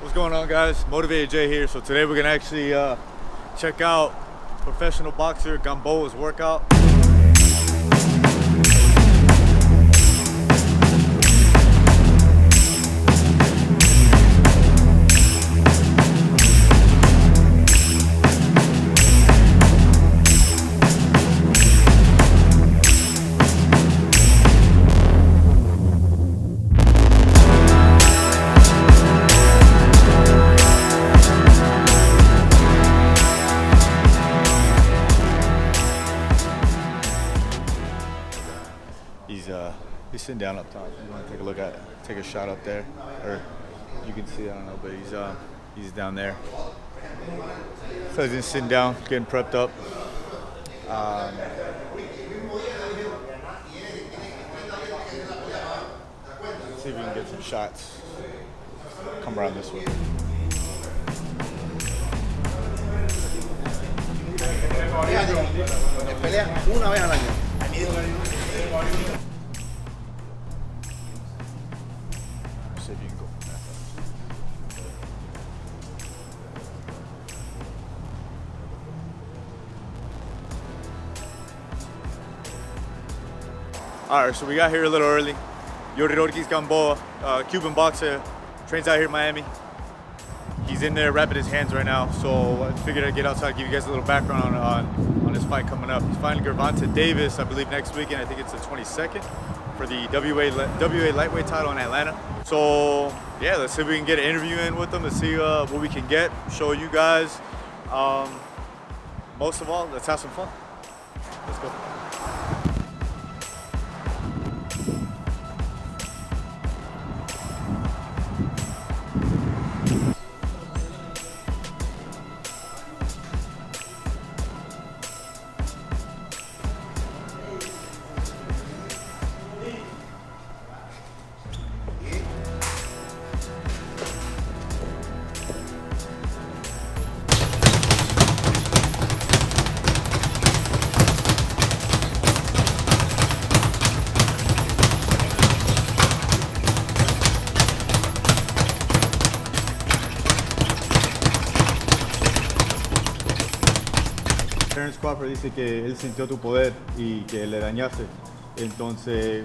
What's going on, guys? Motivated.j here. So today we're gonna actually check out professional boxer Gamboa's workout. He's sitting down up top. You want to take a look at, take a shot up there, or you can see, I don't know, but he's down there. So he's just sitting down, getting prepped up. See if we can get some shots. Come around this way. See if you can go from that. All right, so we got here a little early. YURIORKIS Gamboa, Cuban boxer, trains out here in Miami. He's in there wrapping his hands right now, so I figured I'd get outside, give you guys a little background on his fight coming up. He's fighting Gervonta Davis, I believe, next weekend. I think it's the 22nd for the WA lightweight title in Atlanta. So yeah, let's see if we can get an interview in with him. Let's see what we can get, show you guys. Most of all, let's have some fun. Let's go. Terence Crawford dice que él sintió tu poder y que le dañaste. Entonces,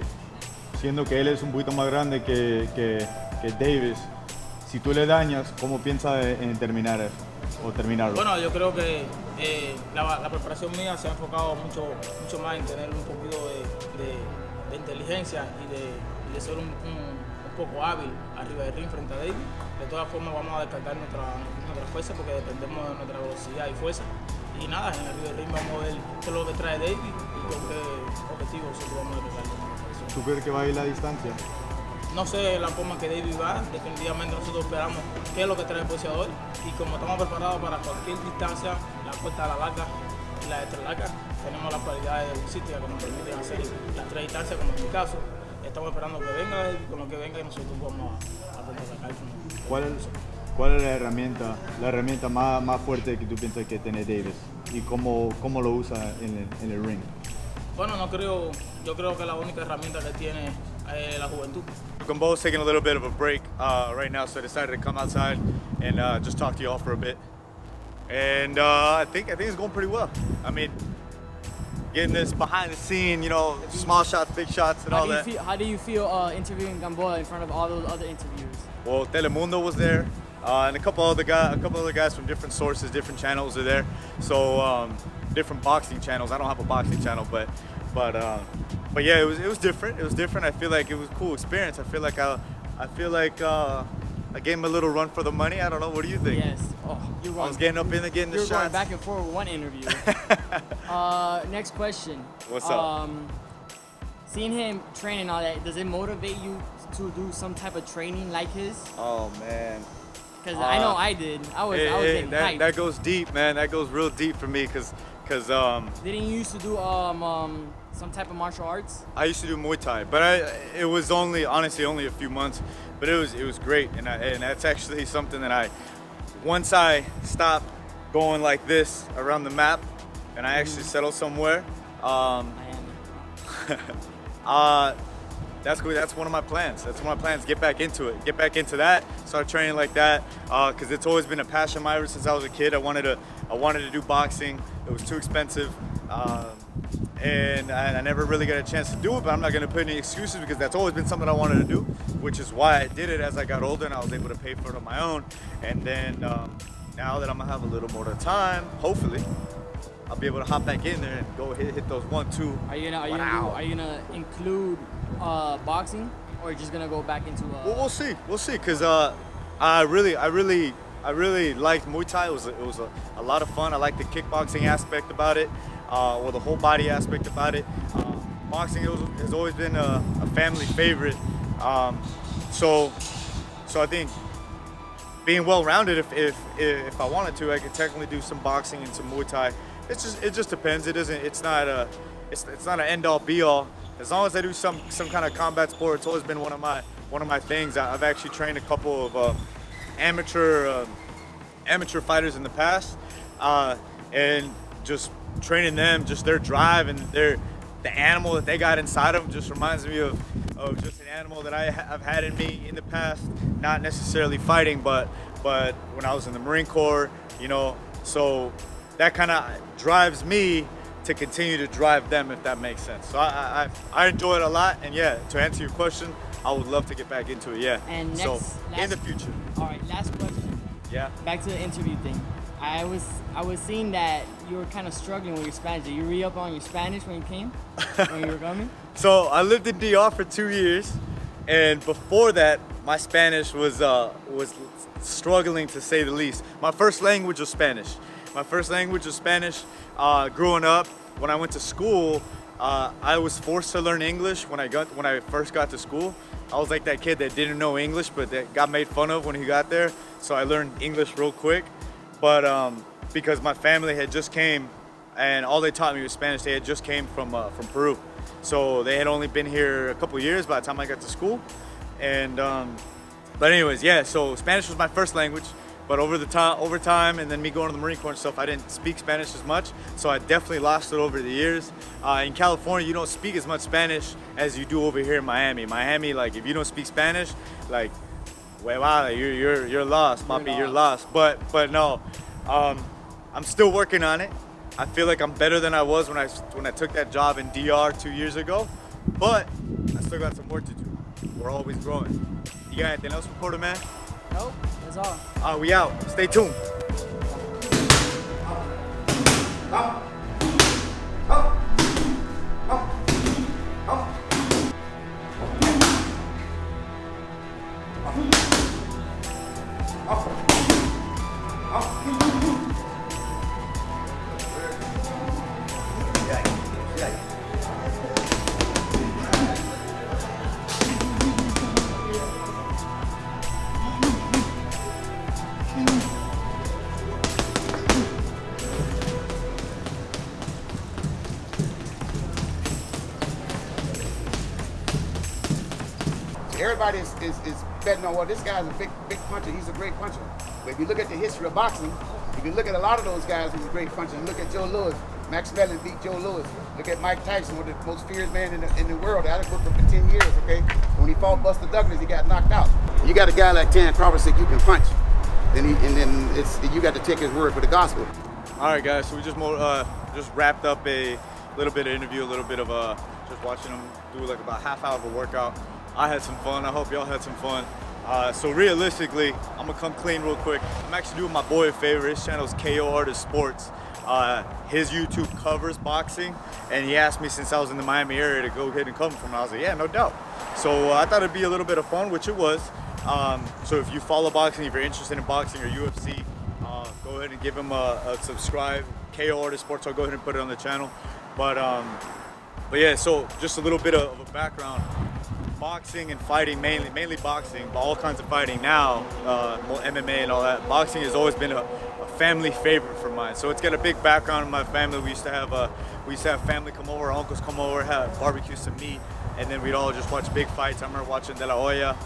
siendo que él es un poquito más grande que Davis, si tú le dañas, ¿cómo piensas en terminar eso o terminarlo? Bueno, yo creo que la preparación mía se ha enfocado mucho más en tener un poquito de inteligencia y de ser un poco hábil arriba del ring frente a Davis. De todas formas, vamos a descartar nuestra fuerza porque dependemos de nuestra velocidad y fuerza. Y nada, en el ring vamos a ver qué es lo que trae David y con qué objetivo nosotros vamos a lograr. ¿Tú crees que va a ir la distancia? No sé la forma que David va, definitivamente nosotros esperamos qué es lo que trae el boxeador y como estamos preparados para cualquier distancia, la corta, la larga y la extra larga, tenemos las cualidades boxísticas que nos permiten hacer las tres distancias, como en mi caso. Estamos esperando que venga David, con lo que venga y nosotros vamos a contraatacar. ¿Cuál es la herramienta más fuerte que tú piensas que tiene Davis y cómo lo usa en el ring? Bueno, yo creo que la única herramienta que tiene es la juventud. Gamboa's taking a little bit of a break right now, so I decided to come outside and just talk to you all for a bit. And I think it's going pretty well. I mean, getting this behind the scene, you know, small shots, big shots, and all that. How do you feel interviewing Gamboa in front of all those other interviews? Well, Telemundo was there, and a couple other guys from different sources, different channels are there. So different boxing channels. I don't have a boxing channel, but yeah, it was different. It was different. I feel like it was a cool experience. I feel like I gave him a little run for the money. I don't know. What do you think? Yes. Oh, I was getting up in there, getting the shots. You're going back and forth with one interview. Next question. What's up? Seeing him train and all that, does it motivate you to do some type of training like his? Oh man. Because I know I did. I was getting hyped. That goes deep, man. That goes real deep for me, cause Didn't you used to do some type of martial arts? I used to do Muay Thai, but it was honestly only a few months, but it was great, and that's actually something that once I stopped going like this around the map, and I actually settled somewhere. that's cool. That's one of my plans. That's one of my plans. Get back into it. Get back into that. Start training like that. Because it's always been a passion of mine ever since I was a kid. I wanted to do boxing. It was too expensive, and I never really got a chance to do it. But I'm not gonna put any excuses because that's always been something I wanted to do, which is why I did it as I got older and I was able to pay for it on my own. And then now that I'm gonna have a little more time, hopefully, I'll be able to hop back in there and go hit those 1-2. Are you gonna include boxing, or just gonna go back into? Well, we'll see. Cause I really liked Muay Thai. It was a lot of fun. I like the kickboxing aspect about it, or the whole body aspect about it. Boxing has always been a family favorite. So I think being well-rounded, if I wanted to, I could technically do some boxing and some Muay Thai. It just depends. It's not an end-all be-all. As long as I do some kind of combat sport, it's always been one of my things. I've actually trained a couple of amateur fighters in the past, and just training them, just their drive and the animal that they got inside of them just reminds me of just an animal that I've had in me in the past. Not necessarily fighting, but when I was in the Marine Corps, so that kind of drives me to continue to drive them, if that makes sense. So I enjoy it a lot, and yeah, to answer your question, I would love to get back into it, yeah. And in the future. All right, last question. Yeah. Back to the interview thing. I was seeing that you were kind of struggling with your Spanish. Did you re-up on your Spanish when you came, when you were coming? So I lived in DR for 2 years, and before that, my Spanish was struggling, to say the least. My first language was Spanish. Growing up, when I went to school, I was forced to learn English when I first got to school. I was like that kid that didn't know English, but that got made fun of when he got there. So I learned English real quick. But because my family had just came, and all they taught me was Spanish. They had just came from Peru, so they had only been here a couple years by the time I got to school. And but anyways, yeah. So Spanish was my first language. But over time, and then me going to the Marine Corps and stuff, I didn't speak Spanish as much. So I definitely lost it over the years. In California, you don't speak as much Spanish as you do over here in Miami. Miami, like, if you don't speak Spanish, like, wow, you're lost, Mapi, you're lost. But no, I'm still working on it. I feel like I'm better than I was when I took that job in DR 2 years ago. But I still got some work to do. We're always growing. You got anything else for Porter, man? Nope, that's all. We out. Stay tuned. Everybody is betting on, well, this guy's a big puncher. He's a great puncher. But if you look at the history of boxing, if you look at a lot of those guys who's a great puncher, you look at Joe Louis. Max Mellon beat Joe Louis. Look at Mike Tyson, one of the most feared man in the world. I worked for 10 years, okay? When he fought Buster Douglas, he got knocked out. You got a guy like Terrence Crawford said you can punch. Then you got to take his word for the gospel. All right, guys, so we just wrapped up a little bit of interview, a little bit of just watching him do like about half hour of a workout. I had some fun. I hope y'all had some fun. So realistically, I'm gonna come clean real quick. I'm actually doing my boy a favor. His channel's KO Artist Sports. His YouTube covers boxing, and he asked me since I was in the Miami area to go ahead and cover from. I was like, yeah, no doubt. So I thought it'd be a little bit of fun, which it was. So if you follow boxing, if you're interested in boxing or UFC, go ahead and give him a subscribe. KO Artist Sports. I'll go ahead and put it on the channel. But yeah, so just a little bit of a background. Boxing and fighting, mainly boxing, but all kinds of fighting now, more MMA and all that. Boxing has always been a family favorite for mine. So it's got a big background in my family. We used to have family come over, uncles come over, have barbecue some meat, and then we'd all just watch big fights. I remember watching De La Hoya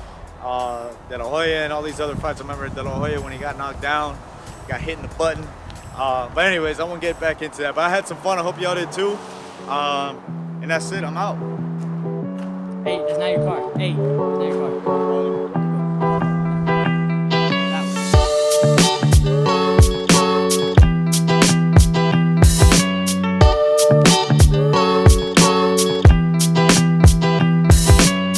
and all these other fights. I remember De La Hoya when he got knocked down, got hit in the button. But anyways, I won't get back into that. But I had some fun. I hope y'all did too. And that's it. I'm out. Hey, that's not your car. Hey, that's not your car.